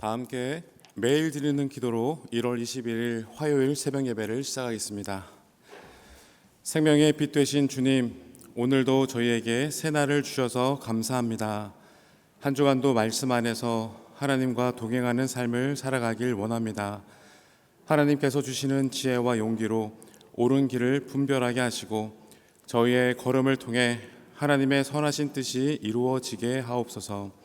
다 함께 매일 드리는 기도로 1월 21일 화요일 새벽 예배를 시작하겠습니다. 생명의 빛 되신 주님, 오늘도 저희에게 새날을 주셔서 감사합니다. 한 주간도 말씀 안에서 하나님과 동행하는 삶을 살아가길 원합니다. 하나님께서 주시는 지혜와 용기로 옳은 길을 분별하게 하시고 저희의 걸음을 통해 하나님의 선하신 뜻이 이루어지게 하옵소서.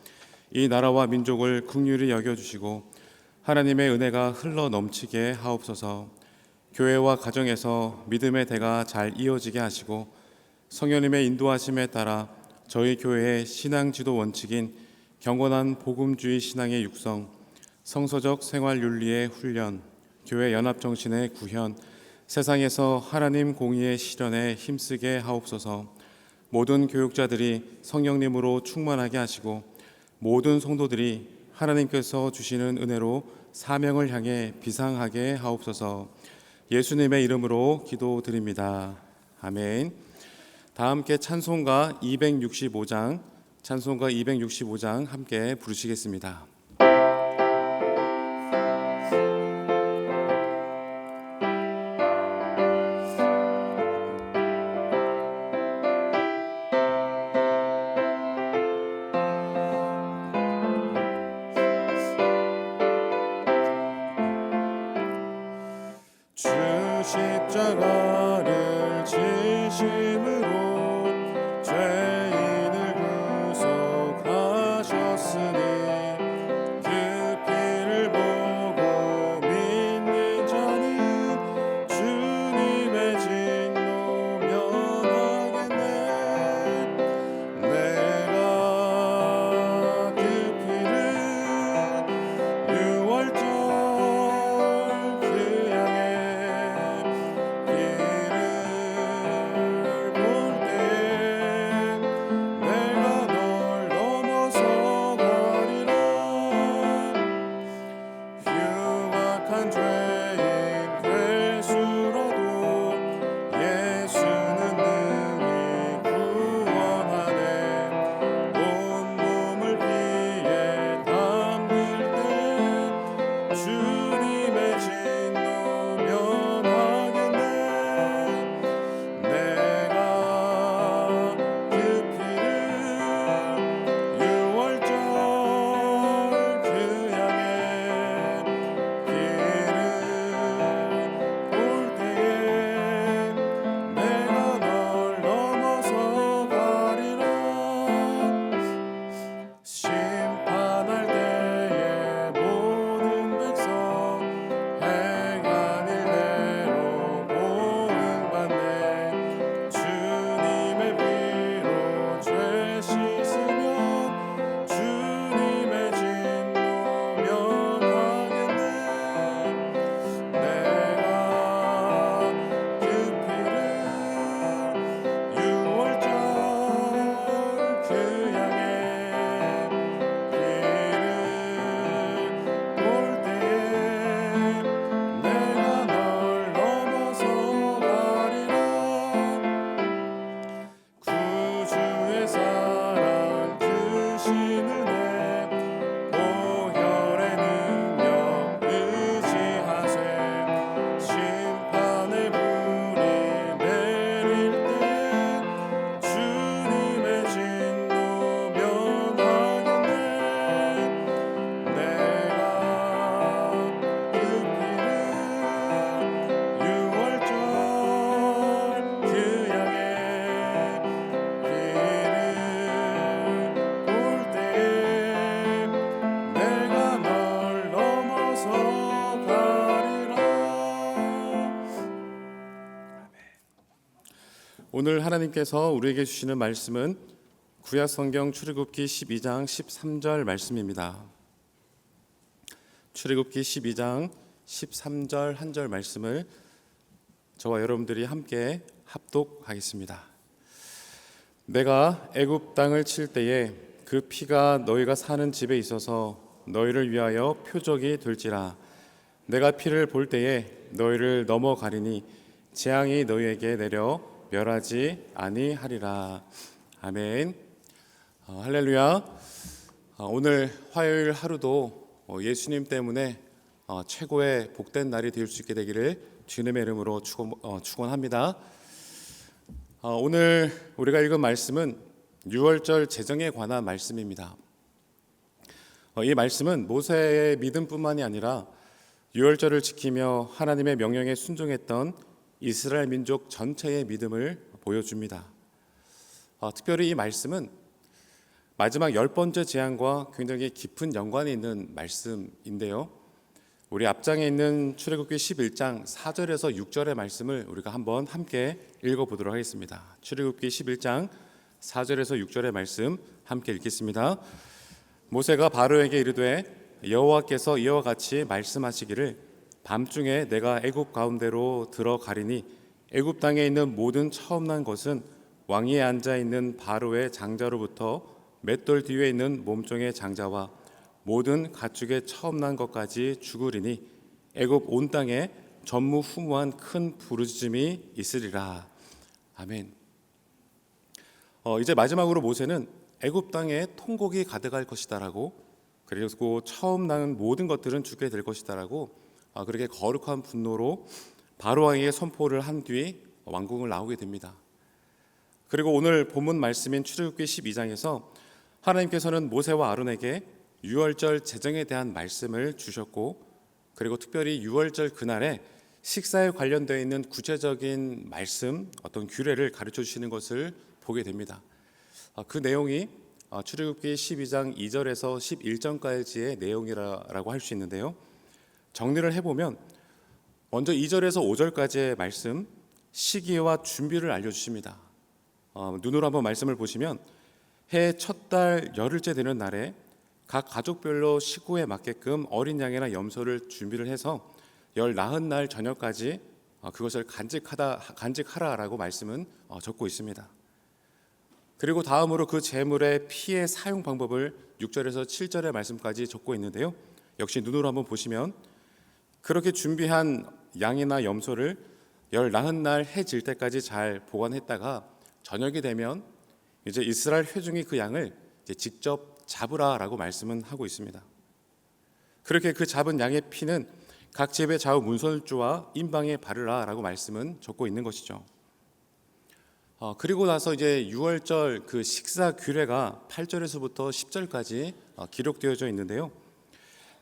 이 나라와 민족을 긍휼히 여겨주시고 하나님의 은혜가 흘러 넘치게 하옵소서. 교회와 가정에서 믿음의 대가 잘 이어지게 하시고 성령님의 인도하심에 따라 저희 교회의 신앙 지도 원칙인 경건한 복음주의 신앙의 육성, 성서적 생활 윤리의 훈련, 교회 연합 정신의 구현, 세상에서 하나님 공의의 실현에 힘쓰게 하옵소서. 모든 교육자들이 성령님으로 충만하게 하시고 모든 성도들이 하나님께서 주시는 은혜로 사명을 향해 비상하게 하옵소서. 예수님의 이름으로 기도드립니다. 아멘. 다 함께 찬송가 265장 함께 부르시겠습니다. 십자가를 지심으로 죄인을 구속하셨으니 그 피를 보고 믿는 자는 주님의 진노 면하겠네. 내가 그 피를 유월절 그 양의 주님의 진노 면하겠네. 내가 그 피를 유월절 그 양의 길을 볼 때에 내가 널 넘어서 가리라. 심판할 때에 모든 백성 행한 일대로 보응받네. 주님의 피로 죄 씻으면 주님의 진노 면하겠네. 내가 그 피를 유월절 그 양의 길을 볼 때에 내가 널 넘어서 가리라. 구주의 사랑 크신 은혜 보혈의 능력 의지하세. 심판의 불이 내릴 때 주님의 진노 면하겠네. 내가 그 피를 유월절 그 양의 길을 볼 때에 내가 널 넘어서 가리라. 오늘 하나님께서 우리에게 주시는 말씀은 구약 성경 출애굽기 12장 13절 말씀입니다. 출애굽기 12장 13절 한 절 말씀을 저와 여러분들이 함께 합독하겠습니다. 내가 애굽 땅을 칠 때에 그 피가 너희가 사는 집에 있어서 너희를 위하여 표적이 될지라. 내가 피를 볼 때에 너희를 넘어가리니 재앙이 너희에게 내려 멸하지 아니하리라. 아멘. 할렐루야. 오늘 화요일 하루도 예수님 때문에 최고의 복된 날이 될 수 있게 되기를 주님의 이름으로 축원합니다. 오늘 우리가 읽은 말씀은 유월절 제정에 관한 말씀입니다. 이 말씀은 모세의 믿음뿐만이 아니라 유월절을 지키며 하나님의 명령에 순종했던 이스라엘 민족 전체의 믿음을 보여줍니다. 특별히 이 말씀은 마지막 10번째 재앙과 굉장히 깊은 연관이 있는 말씀인데요. 우리 앞장에 있는 출애굽기 11장 4절에서 6절의 말씀을 우리가 한번 함께 읽어보도록 하겠습니다. 출애굽기 11장 4절에서 6절의 말씀 함께 읽겠습니다. 모세가 바로에게 이르되 여호와께서 이와 같이 말씀하시기를 밤중에 내가 애굽 가운데로 들어가리니 애굽 땅에 있는 모든 처음 난 것은 왕위에 앉아 있는 바로의 장자로부터 맷돌 뒤에 있는 몸종의 장자와 모든 가축의 처음 난 것까지 죽으리니 애굽 온 땅에 전무후무한 큰 부르짖음이 있으리라. 아멘. 이제 마지막으로 모세는 애굽 땅에 통곡이 가득할 것이다라고, 그리고 처음 나는 모든 것들은 죽게 될 것이다라고 그렇게 거룩한 분노로 바로 왕에게 선포를 한 뒤 왕궁을 나오게 됩니다. 그리고 오늘 본문 말씀인 출애굽기 12장에서 하나님께서는 모세와 아론에게 유월절 제정에 대한 말씀을 주셨고, 그리고 특별히 유월절 그날에 식사에 관련되어 있는 구체적인 말씀, 어떤 규례를 가르쳐 주시는 것을 보게 됩니다. 그 내용이 출애굽기 12장 2절에서 11절까지의 내용이라고 할 수 있는데요. 정리를 해보면 먼저 2절에서 5절까지의 말씀, 시기와 준비를 알려주십니다. 눈으로 한번 말씀을 보시면 해 첫 달 열흘째 되는 날에 각 가족별로 식구에 맞게끔 어린 양이나 염소를 준비를 해서 열 나흔 날 저녁까지 그것을 간직하라라고 말씀은 적고 있습니다. 그리고 다음으로 그 제물의 피의 사용 방법을 6절에서 7절의 말씀까지 적고 있는데요. 역시 눈으로 한번 보시면 그렇게 준비한 양이나 염소를 열 나흔 날 해 질 때까지 잘 보관했다가 저녁이 되면 이제 이스라엘 회중이 그 양을 이제 직접 잡으라라고 말씀은 하고 있습니다. 그렇게 그 잡은 양의 피는 각 집의 좌우 문설주와 임방에 바르라라고 말씀은 적고 있는 것이죠. 그리고 나서 이제 유월절 그 식사 규례가 8절에서부터 10절까지 기록되어져 있는데요.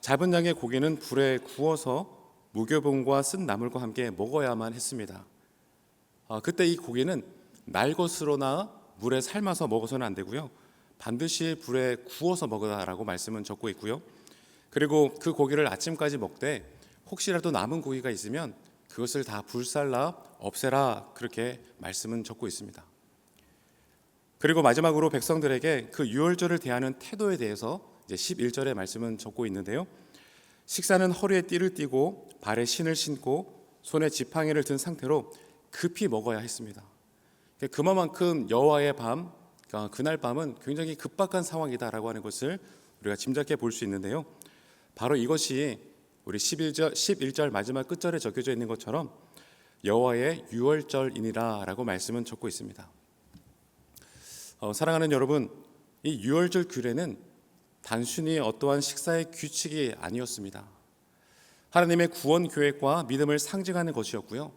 잡은 양의 고기는 불에 구워서 무교봉과 쓴 나물과 함께 먹어야만 했습니다. 그때 이 고기는 날 것으로나 물에 삶아서 먹어서는 안 되고요. 반드시 불에 구워서 먹으라라고 말씀은 적고 있고요. 그리고 그 고기를 아침까지 먹되 혹시라도 남은 고기가 있으면 그것을 다 불살라 없애라, 그렇게 말씀은 적고 있습니다. 그리고 마지막으로 백성들에게 그 유월절을 대하는 태도에 대해서 이제 11절의 말씀은 적고 있는데요. 식사는 허리에 띠를 띠고 발에 신을 신고 손에 지팡이를 든 상태로 급히 먹어야 했습니다. 그만큼 여호와의 밤, 그날 밤은 굉장히 급박한 상황이다라고 하는 것을 우리가 짐작해 볼 수 있는데요. 바로 이것이 우리 11절 마지막 끝절에 적혀져 있는 것처럼 여호와의 유월절이니라라고 말씀은 적고 있습니다. 사랑하는 여러분, 이 유월절 규례는 단순히 어떠한 식사의 규칙이 아니었습니다. 하나님의 구원 계획과 믿음을 상징하는 것이었고요.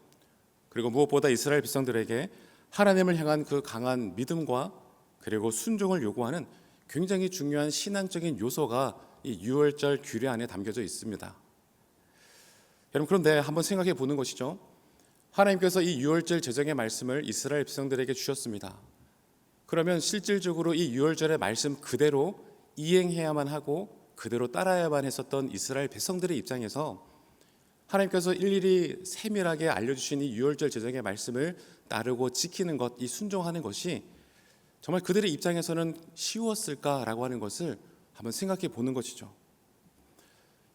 그리고 무엇보다 이스라엘 백성들에게 하나님을 향한 그 강한 믿음과 그리고 순종을 요구하는 굉장히 중요한 신앙적인 요소가 이 유월절 규례 안에 담겨져 있습니다. 여러분, 그런데 한번 생각해 보는 것이죠. 하나님께서 이 유월절 제정의 말씀을 이스라엘 백성들에게 주셨습니다. 그러면 실질적으로 이 유월절의 말씀 그대로 이행해야만 하고 그대로 따라야만 했었던 이스라엘 백성들의 입장에서 하나님께서 일일이 세밀하게 알려주신 이 유월절 제정의 말씀을 따르고 지키는 것, 이 순종하는 것이 정말 그들의 입장에서는 쉬웠을까라고 하는 것을 한번 생각해 보는 것이죠.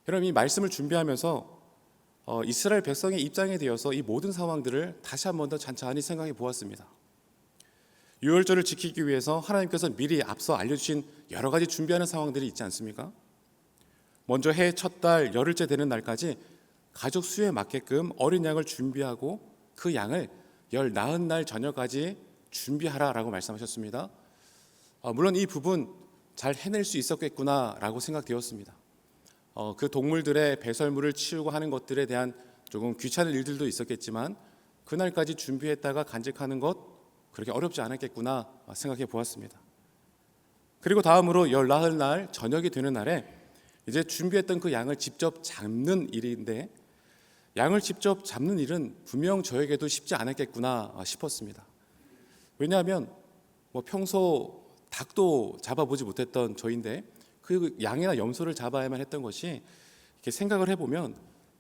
여러분, 이 말씀을 준비하면서 이스라엘 백성의 입장에 대해서 이 모든 상황들을 다시 한 번 더 찬찬히 생각해 보았습니다. 유월절을 지키기 위해서 하나님께서 미리 앞서 알려주신 여러 가지 준비하는 상황들이 있지 않습니까? 먼저 해 첫 달 열흘째 되는 날까지 가족 수에 맞게끔 어린 양을 준비하고 그 양을 열 나흔 날 저녁까지 준비하라라고 말씀하셨습니다. 물론 이 부분 잘 해낼 수 있었겠구나라고 생각되었습니다. 그 동물들의 배설물을 치우고 하는 것들에 대한 조금 귀찮은 일들도 있었겠지만 그날까지 준비했다가 간직하는 것 그렇게 어렵지 않았겠구나 생각해 보았습니다. 그리고 다음으로 14날 저녁이 되는 날에 이제 준비했던 그 양을 직접 잡는 일인데 양을 직접 잡는 일은 분명 저에게도 쉽지 않았겠구나 싶었습니다. 왜냐하면 평소 닭도 잡아보지 못했던 저인데 그 양이나 염소를 잡아야만 했던 것이 이렇게 생각을 해보면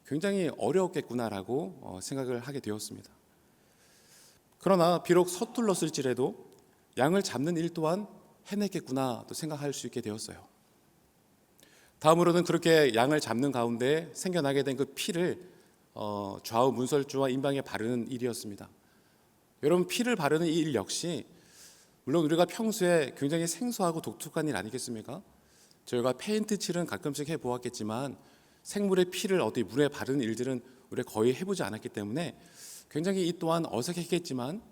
굉장히 어려웠겠구나라고 생각을 하게 되었습니다. 그러나 비록 서툴렀을지라도 양을 잡는 일 또한 해냈겠구나 또 생각할 수 있게 되었어요. 다음으로는 그렇게 양을 잡는 가운데 생겨나게 된 그 피를 좌우 문설주와 임방에 바르는 일이었습니다. 여러분, 피를 바르는 일 역시 물론 우리가 평소에 굉장히 생소하고 독특한 일 아니겠습니까? 저희가 페인트 칠은 가끔씩 해보았겠지만 생물의 피를 어디 물에 바르는 일들은 우리가 거의 해보지 않았기 때문에 굉장히 이 또한 어색했겠지만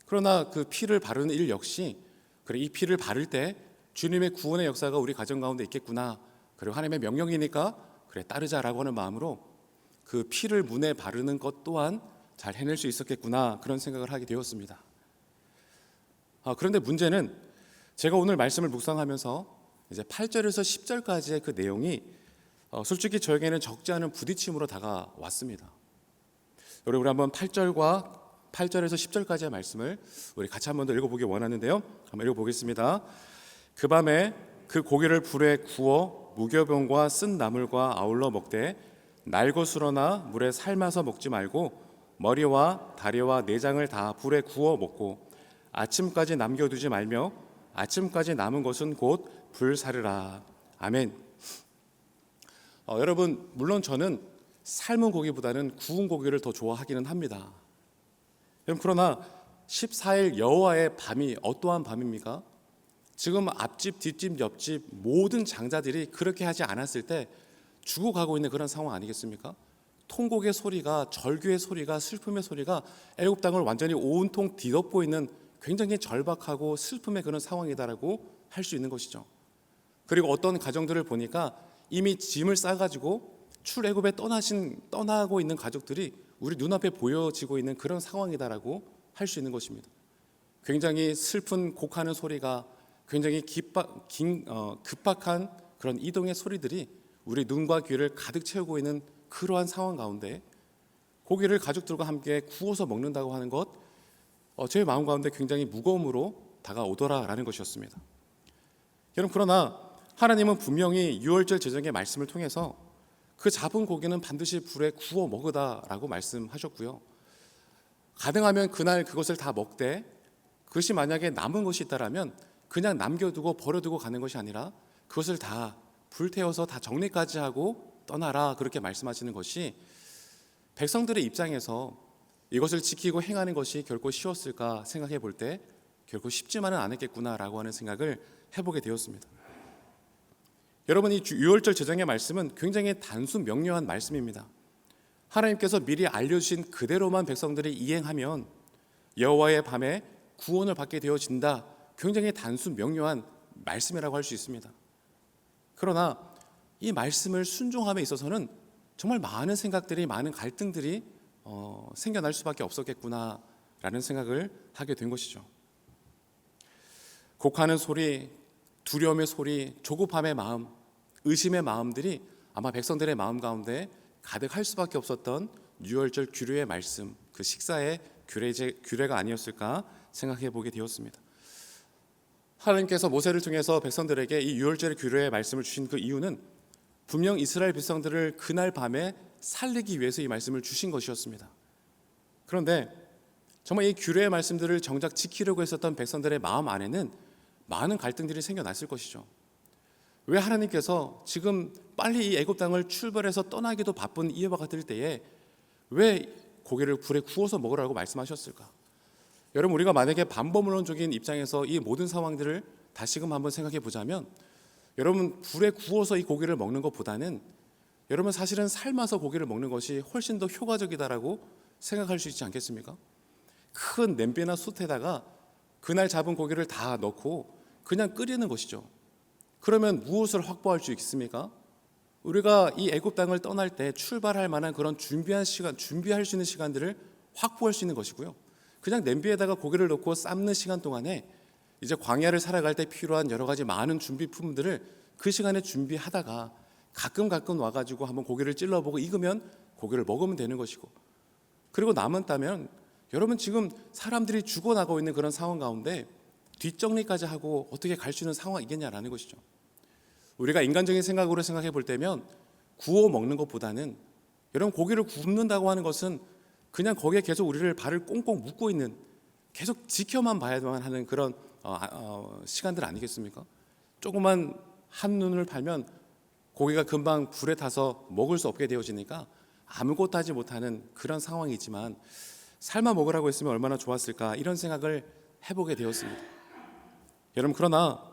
그러나 그 피를 바르는 일 역시 그래 이 피를 바를 때 주님의 구원의 역사가 우리 가정 가운데 있겠구나, 그리고 하나님의 명령이니까 그래 따르자라고 하는 마음으로 그 피를 문에 바르는 것 또한 잘 해낼 수 있었겠구나 그런 생각을 하게 되었습니다. 그런데 문제는 제가 오늘 말씀을 묵상하면서 이제 8절에서 10절까지의 그 내용이 솔직히 저에게는 적지 않은 부딪힘으로 다가왔습니다. 우리 한번 8절에서 10절까지의 말씀을 우리 같이 한번 더 읽어보기 원하는데요. 한번 읽어보겠습니다. 그 밤에 그 고기를 불에 구워 무교병과 쓴 나물과 아울러 먹되 날것으로나 물에 삶아서 먹지 말고 머리와 다리와 내장을 다 불에 구워 먹고 아침까지 남겨두지 말며 아침까지 남은 것은 곧 불사르라. 아멘. 여러분, 물론 저는 삶은 고기보다는 구운 고기를 더 좋아하기는 합니다. 그러나 14일 여호와의 밤이 어떠한 밤입니까? 지금 앞집, 뒷집, 옆집 모든 장자들이 그렇게 하지 않았을 때 죽어가고 있는 그런 상황 아니겠습니까? 통곡의 소리가, 절규의 소리가, 슬픔의 소리가 애굽 땅을 완전히 온통 뒤덮고 있는 굉장히 절박하고 슬픔의 그런 상황이다라고 할 수 있는 것이죠. 그리고 어떤 가정들을 보니까 이미 짐을 싸가지고 출애굽에 떠나고 있는 가족들이 우리 눈앞에 보여지고 있는 그런 상황이다라고 할 수 있는 것입니다. 굉장히 슬픈 곡하는 소리가, 굉장히 급박한 그런 이동의 소리들이 우리 눈과 귀를 가득 채우고 있는 그러한 상황 가운데 고기를 가족들과 함께 구워서 먹는다고 하는 것, 제 마음 가운데 굉장히 무거움으로 다가오더라라는 것이었습니다. 여러분, 그러나 하나님은 분명히 유월절 제정의 말씀을 통해서 그 잡은 고기는 반드시 불에 구워 먹으다라고 말씀하셨고요. 가능하면 그날 그것을 다 먹되 그것이 만약에 남은 것이 있다라면 그냥 남겨두고 버려두고 가는 것이 아니라 그것을 다 불태워서 다 정리까지 하고 떠나라, 그렇게 말씀하시는 것이 백성들의 입장에서 이것을 지키고 행하는 것이 결코 쉬웠을까 생각해 볼 때 결코 쉽지만은 않았겠구나라고 하는 생각을 해보게 되었습니다. 여러분, 이 유월절 제정의 말씀은 굉장히 단순 명료한 말씀입니다. 하나님께서 미리 알려주신 그대로만 백성들이 이행하면 여호와의 밤에 구원을 받게 되어진다. 굉장히 단순 명료한 말씀이라고 할 수 있습니다. 그러나 이 말씀을 순종함에 있어서는 정말 많은 생각들이, 많은 갈등들이 생겨날 수밖에 없었겠구나라는 생각을 하게 된 것이죠. 곡하는 소리, 두려움의 소리, 조급함의 마음, 의심의 마음들이 아마 백성들의 마음 가운데 가득할 수밖에 없었던 유월절 규례의 말씀, 그 식사의 규례가 아니었을까 생각해 보게 되었습니다. 하나님께서 모세를 통해서 백성들에게 이 유월절의 규례의 말씀을 주신 그 이유는 분명 이스라엘 백성들을 그날 밤에 살리기 위해서 이 말씀을 주신 것이었습니다. 그런데 정말 이 규례의 말씀들을 정작 지키려고 했었던 백성들의 마음 안에는 많은 갈등들이 생겨났을 것이죠. 왜 하나님께서 지금 빨리 이 애굽 땅을 출발해서 떠나기도 바쁜 이와 같을 때에 왜 고기를 불에 구워서 먹으라고 말씀하셨을까? 여러분, 우리가 만약에 반법론적인 입장에서 이 모든 상황들을 다시금 한번 생각해 보자면, 여러분, 불에 구워서 이 고기를 먹는 것보다는 여러분 사실은 삶아서 고기를 먹는 것이 훨씬 더 효과적이다라고 생각할 수 있지 않겠습니까? 큰 냄비나 숯에다가 그날 잡은 고기를 다 넣고 그냥 끓이는 것이죠. 그러면 무엇을 확보할 수 있습니까? 우리가 이 애굽 땅을 떠날 때 출발할 만한 그런 준비할 수 있는 시간들을 확보할 수 있는 것이고요. 그냥 냄비에다가 고기를 넣고 삶는 시간 동안에 이제 광야를 살아갈 때 필요한 여러 가지 많은 준비품들을 그 시간에 준비하다가 가끔 와가지고 한번 고기를 찔러보고 익으면 고기를 먹으면 되는 것이고, 그리고 남았다면 여러분 지금 사람들이 죽어나가고 있는 그런 상황 가운데 뒷정리까지 하고 어떻게 갈 수 있는 상황이겠냐라는 것이죠. 우리가 인간적인 생각으로 생각해 볼 때면 구워 먹는 것보다는, 여러분 고기를 굽는다고 하는 것은 그냥 거기에 계속 우리를 발을 꽁꽁 묶고 있는, 계속 지켜만 봐야만 하는 그런 시간들 아니겠습니까? 조그만 한눈을 팔면 고기가 금방 불에 타서 먹을 수 없게 되어지니까 아무것도 하지 못하는 그런 상황이지만, 삶아 먹으라고 했으면 얼마나 좋았을까, 이런 생각을 해보게 되었습니다. 여러분, 그러나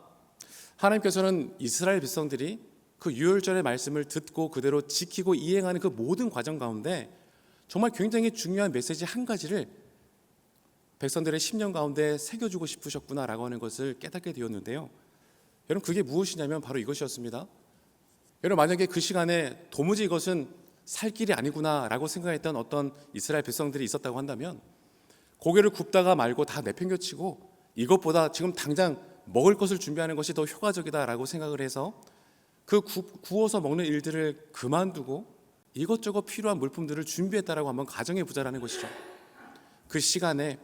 하나님께서는 이스라엘 백성들이 그 유월절의 말씀을 듣고 그대로 지키고 이행하는 그 모든 과정 가운데 정말 굉장히 중요한 메시지 한 가지를 백성들의 심령 가운데 새겨주고 싶으셨구나라고 하는 것을 깨닫게 되었는데요. 여러분, 그게 무엇이냐면 바로 이것이었습니다. 여러분, 만약에 그 시간에 도무지 이것은 살 길이 아니구나라고 생각했던 어떤 이스라엘 백성들이 있었다고 한다면, 고기를 굽다가 말고 다 내팽겨치고 이것보다 지금 당장 먹을 것을 준비하는 것이 더 효과적이다라고 생각을 해서 그 구워서 먹는 일들을 그만두고 이것저것 필요한 물품들을 준비했다라고 한번 가정해 보자라는 것이죠. 그 시간에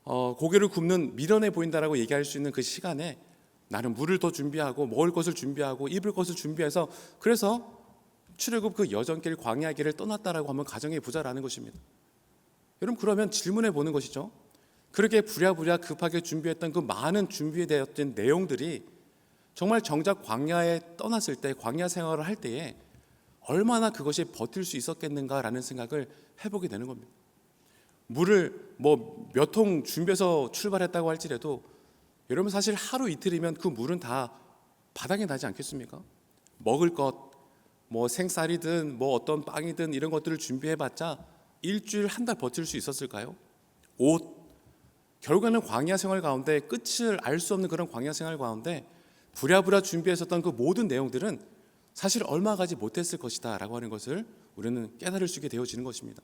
고기를 굽는 미련해 보인다라고 얘기할 수 있는 그 시간에 나는 물을 더 준비하고 먹을 것을 준비하고 입을 것을 준비해서, 그래서 출애굽 그 여정길 광야길을 떠났다라고 한번 가정해 보자라는 것입니다. 여러분, 그러면 질문해 보는 것이죠. 그렇게 부랴부랴 급하게 준비했던 그 많은 준비되었던 내용들이 정말 정작 광야에 떠났을 때, 광야 생활을 할 때에 얼마나 그것이 버틸 수 있었겠는가라는 생각을 해보게 되는 겁니다. 물을 몇 통 준비해서 출발했다고 할지라도 여러분, 사실 하루 이틀이면 그 물은 다 바닥에 나지 않겠습니까? 먹을 것, 생쌀이든 어떤 빵이든 이런 것들을 준비해봤자 일주일, 한 달 버틸 수 있었을까요? 옷, 결국에는 광야 생활 가운데 끝을 알 수 없는 그런 광야 생활 가운데 부랴부랴 준비했었던 그 모든 내용들은 사실 얼마 가지 못했을 것이다 라고 하는 것을 우리는 깨달을 수 있게 되어지는 것입니다.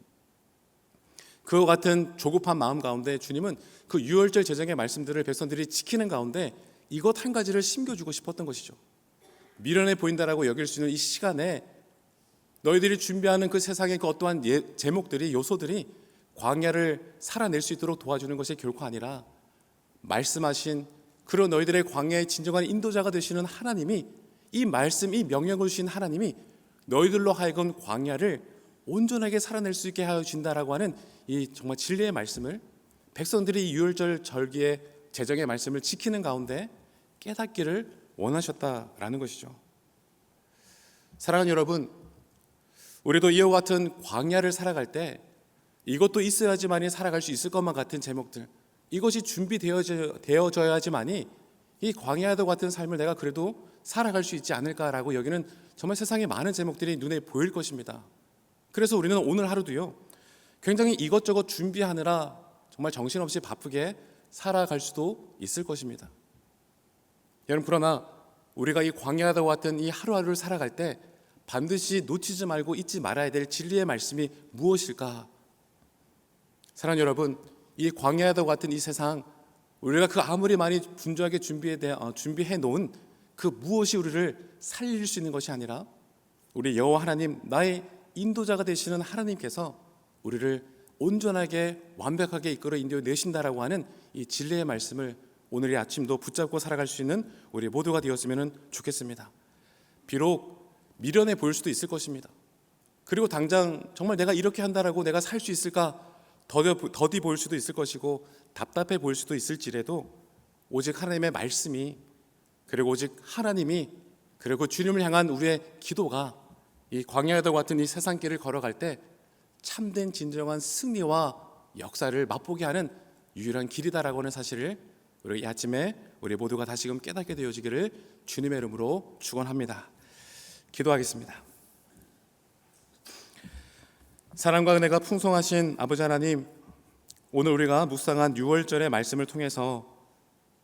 그와 같은 조급한 마음 가운데 주님은 그 유월절 제정의 말씀들을 백성들이 지키는 가운데 이것 한 가지를 심겨주고 싶었던 것이죠. 미련해 보인다라고 여길 수 있는 이 시간에 너희들이 준비하는 그 세상의 그 어떠한 제목들이, 요소들이 광야를 살아낼 수 있도록 도와주는 것이 결코 아니라, 말씀하신 그런 너희들의 광야의 진정한 인도자가 되시는 하나님이, 이 말씀, 이 명령을 주신 하나님이 너희들로 하여금 광야를 온전하게 살아낼 수 있게 하여 준다라고 하는 이 정말 진리의 말씀을 백성들이 유월절 절기의 제정의 말씀을 지키는 가운데 깨닫기를 원하셨다라는 것이죠. 사랑하는 여러분, 우리도 이와 같은 광야를 살아갈 때 이것도 있어야지만이 살아갈 수 있을 것만 같은 제목들, 이것이 준비되어져야지만이 이 광야와 같은 삶을 내가 그래도 살아갈 수 있지 않을까라고 여기는 정말 세상에 많은 제목들이 눈에 보일 것입니다. 그래서 우리는 오늘 하루도요, 굉장히 이것저것 준비하느라 정말 정신없이 바쁘게 살아갈 수도 있을 것입니다. 여러분, 그러나 우리가 이 광야와 같은 이 하루하루를 살아갈 때 반드시 놓치지 말고 잊지 말아야 될 진리의 말씀이 무엇일까? 사랑하는 여러분, 이 광야와 같은 이 세상, 우리가 그 아무리 많이 분주하게 준비해 놓은 그 무엇이 우리를 살릴 수 있는 것이 아니라, 우리 여호와 하나님, 나의 인도자가 되시는 하나님께서 우리를 온전하게 완벽하게 이끌어 인도해 내신다라고 하는 이 진리의 말씀을 오늘 이 아침도 붙잡고 살아갈 수 있는 우리 모두가 되었으면 좋겠습니다. 비록 미련해 보일 수도 있을 것입니다. 그리고 당장 정말 내가 이렇게 한다라고 내가 살 수 있을까 더디 보일 수도 있을 것이고 답답해 보일 수도 있을지라도, 오직 하나님의 말씀이, 그리고 오직 하나님이, 그리고 주님을 향한 우리의 기도가 이 광야와 같은 이 세상길을 걸어갈 때 참된 진정한 승리와 역사를 맛보게 하는 유일한 길이다라고 하는 사실을 우리 이 아침에 우리 모두가 다시금 깨닫게 되어지기를 주님의 이름으로 축원합니다. 기도하겠습니다. 사랑과 은혜가 풍성하신 아버지 하나님, 오늘 우리가 묵상한 유월절의 말씀을 통해서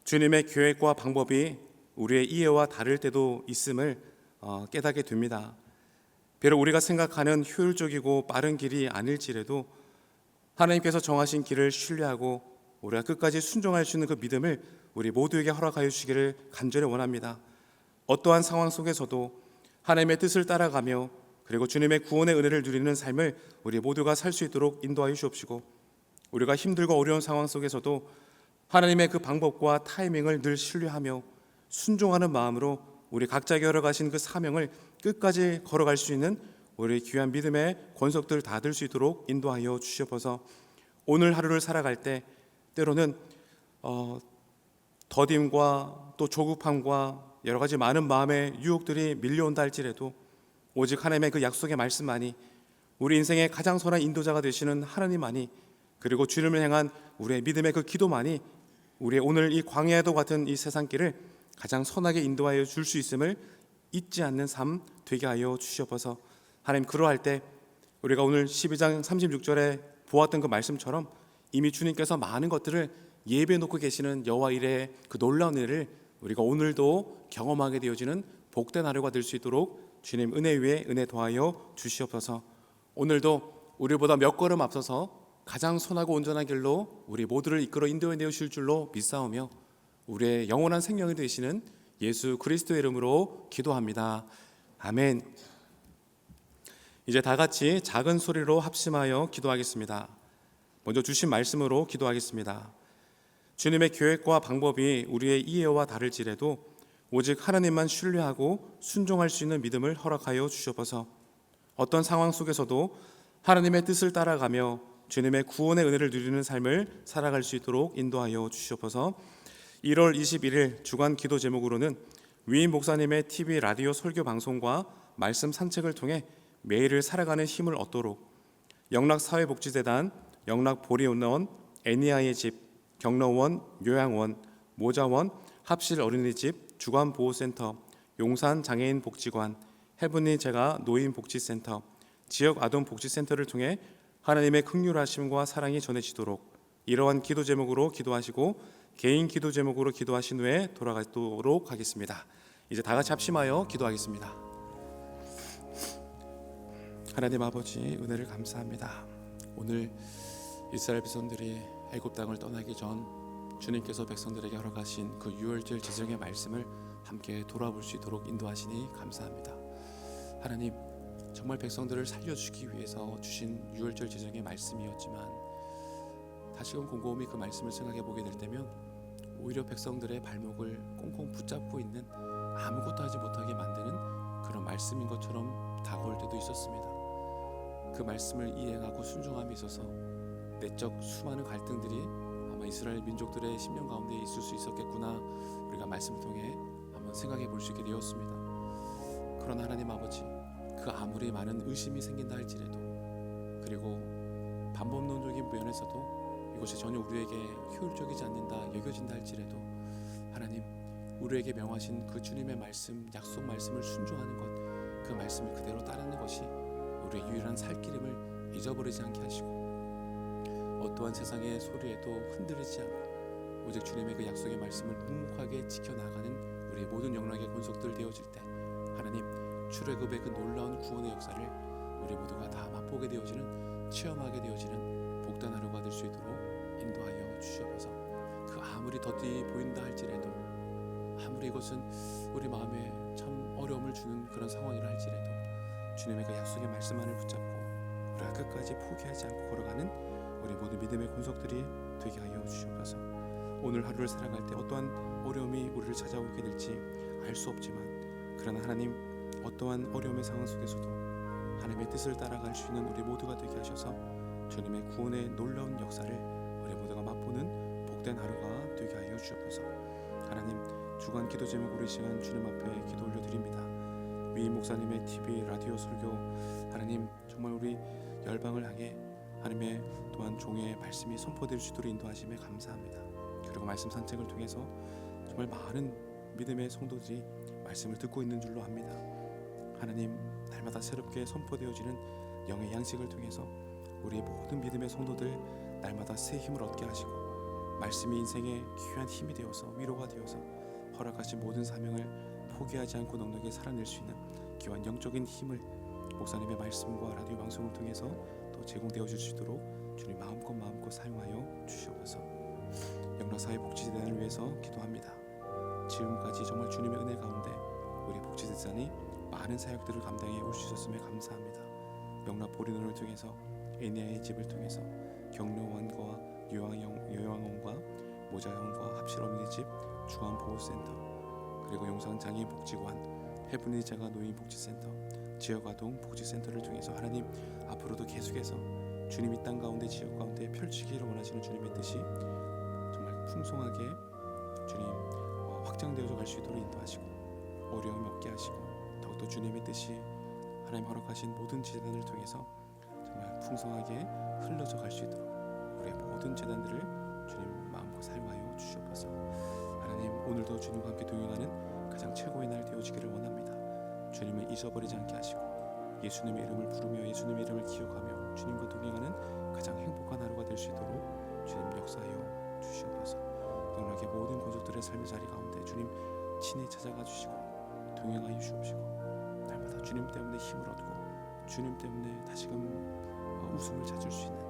주님의 계획과 방법이 우리의 이해와 다를 때도 있음을 깨닫게 됩니다. 비록 우리가 생각하는 효율적이고 빠른 길이 아닐지라도 하나님께서 정하신 길을 신뢰하고 우리가 끝까지 순종할 수 있는 그 믿음을 우리 모두에게 허락하여 주시기를 간절히 원합니다. 어떠한 상황 속에서도 하나님의 뜻을 따라가며 그리고 주님의 구원의 은혜를 누리는 삶을 우리 모두가 살 수 있도록 인도하여 주옵시고, 우리가 힘들고 어려운 상황 속에서도 하나님의 그 방법과 타이밍을 늘 신뢰하며 순종하는 마음으로 우리 각자에게 열어가신 그 사명을 끝까지 걸어갈 수 있는 우리 귀한 믿음의 권속들 다 될 수 있도록 인도하여 주시옵소서. 오늘 하루를 살아갈 때 때로는 더딤과 또 조급함과 여러 가지 많은 마음의 유혹들이 밀려온다 할지라도 오직 하나님의 그 약속의 말씀만이, 우리 인생의 가장 선한 인도자가 되시는 하나님만이, 그리고 주님을 향한 우리의 믿음의 그 기도만이 우리의 오늘 이 광야에도 같은 이 세상길을 가장 선하게 인도하여 줄 수 있음을 잊지 않는 삶 되게 하여 주시옵소서. 하나님, 그러할 때 우리가 오늘 12장 36절에 보았던 그 말씀처럼 이미 주님께서 많은 것들을 예배해 놓고 계시는 여호와 일의 그 놀라운 일을 우리가 오늘도 경험하게 되어지는 복된 하루가 될 수 있도록 주님 은혜 위에 은혜 더하여 주시옵소서. 오늘도 우리보다 몇 걸음 앞서서 가장 선하고 온전한 길로 우리 모두를 이끌어 인도해 내주실 줄로 믿사오며 우리의 영원한 생명이 되시는 예수 그리스도의 이름으로 기도합니다. 아멘. 이제 다 같이 작은 소리로 합심하여 기도하겠습니다. 먼저 주신 말씀으로 기도하겠습니다. 주님의 계획과 방법이 우리의 이해와 다를지라도 오직 하나님만 신뢰하고 순종할 수 있는 믿음을 허락하여 주시옵소서. 어떤 상황 속에서도 하나님의 뜻을 따라가며 주님의 구원의 은혜를 누리는 삶을 살아갈 수 있도록 인도하여 주시옵소서. 1월 21일 주간 기도 제목으로는 위임 목사님의 TV 라디오 설교 방송과 말씀 산책을 통해 매일을 살아가는 힘을 얻도록 영락사회복지재단, 영락보리원원, 애니아이의 집, 경로원, 요양원, 모자원, 합실 어린이집, 주간보호센터, 용산 장애인 복지관, 헤븐리 제가 노인복지센터, 지역 아동복지센터를 통해 하나님의 긍휼하심과 사랑이 전해지도록 이러한 기도 제목으로 기도하시고 개인 기도 제목으로 기도하신 후에 돌아가도록 하겠습니다. 이제 다 같이 합심하여 기도하겠습니다. 하나님 아버지, 은혜를 감사합니다. 오늘 이스라엘 백성들이 애굽 땅을 떠나기 전 주님께서 백성들에게 허락하신 그 유월절 지정의 말씀을 함께 돌아볼 수 있도록 인도하시니 감사합니다. 하나님, 정말 백성들을 살려주기 위해서 주신 유월절 지정의 말씀이었지만 다시금 곰곰이 그 말씀을 생각해 보게 될 때면 오히려 백성들의 발목을 꽁꽁 붙잡고 있는, 아무것도 하지 못하게 만드는 그런 말씀인 것처럼 다가올 때도 있었습니다. 그 말씀을 이행하고 순종함에 있어서 내적 수많은 갈등들이 아마 이스라엘 민족들의 심령 가운데 있을 수 있었겠구나, 우리가 말씀을 통해 한번 생각해 볼 수 있게 되었습니다. 그러나 하나님 아버지, 그 아무리 많은 의심이 생긴다 할지라도, 그리고 반법론적인 면에서도 이것이 전혀 우리에게 효율적이지 않는다 여겨진다 할지라도 하나님, 우리에게 명하신 그 주님의 말씀, 약속 말씀을 순종하는 것, 그 말씀을 그대로 따르는 것이 우리의 유일한 살 길임을 잊어버리지 않게 하시고, 어떠한 세상의 소리에도 흔들리지 않고 오직 주님의 그 약속의 말씀을 묵묵하게 지켜나가는 우리의 모든 영락의 권속들 되어질 때 하나님, 출애굽의 그 놀라운 구원의 역사를 우리 모두가 다 맛보게 되어지는, 체험하게 되어지는 복된 하루가 될 수 있도록 인도하여 주시옵소서. 그 아무리 더디 보인다 할지라도, 아무리 이것은 우리 마음에 참 어려움을 주는 그런 상황이라 할지라도 주님의 그 약속의 말씀만을 붙잡고 우리가 끝까지 포기하지 않고 걸어가는 우리 모든 믿음의 권속들이 되게 하여 주시옵소서. 오늘 하루를 살아갈 때 어떠한 어려움이 우리를 찾아오게 될지 알 수 없지만, 그러나 하나님, 어떠한 어려움의 상황 속에서도 하나님의 뜻을 따라갈 수 있는 우리 모두가 되게 하셔서 주님의 구원의 놀라운 역사를 우리 모두가 맛보는 복된 하루가 되게 하여 주옵소서. 하나님, 주간 기도 제목으로 이 시간 주님 앞에 기도 올려드립니다. 위임 목사님의 TV 라디오 설교, 하나님 정말 우리 열방을 향해 하나님의 또한 종의 말씀이 선포될 수 있도록 인도하심에 감사합니다. 그리고 말씀 산책을 통해서 정말 많은 믿음의 성도들이 말씀을 듣고 있는 줄로 압니다. 하나님, 날마다 새롭게 선포되어지는 영의 양식을 통해서 우리 모든 믿음의 성도들 날마다 새 힘을 얻게 하시고, 말씀이 인생의 귀한 힘이 되어서 위로가 되어서 허락하신 모든 사명을 포기하지 않고 넉넉히 살아낼 수 있는 귀한 영적인 힘을 목사님의 말씀과 라디오 방송을 통해서 또 제공되어 줄 수 있도록 주님 마음껏 사용하여 주시옵소서. 영락사회복지재단을 위해서 기도합니다. 지금까지 정말 주님의 은혜 가운데 우리 복지재단이 많은 사역들을 감당해 올 수 있었음에 감사합니다. 영락 보리논을 통해서 애니아의 집을 통해서 경로원과 요양원과 모자원과 합실 어린이집, 중앙보호센터, 그리고 용산장애인 복지관, 해분의자가 노인 복지센터, 지역아동 복지센터를 통해서 하나님 앞으로도 계속해서 주님이 땅 가운데 지역 가운데 펼치기를 원하시는 주님의 뜻이 정말 풍성하게 주님 확장되어져 갈 수 있도록 인도하시고 어려움이 없게 하시고 더욱더 주님의 뜻이 하나님 허락하신 모든 재단을 통해서 정말 풍성하게 흘러져 갈 수 있도록 우리의 모든 재단들을 주님 마음껏 사용하여 주시옵소서. 하나님 오늘도 주님과 함께 동행하는 가장 최고의 날 되어지기를 원합니다. 주님을 잊어버리지 않게 하시고 예수님의 이름을 부르며 예수님의 이름을 기억하며 주님과 동행하는 가장 행복한 하루가 될 수 있도록 주님 역사하여 주시옵소서. 영락의 모든 권속들의 삶의 자리 가운데 주님 친히 찾아가 주시고 동행하여 주옵시고 날마다 주님 때문에 힘을 얻고 주님 때문에 다시금 웃음을 찾을 수 있는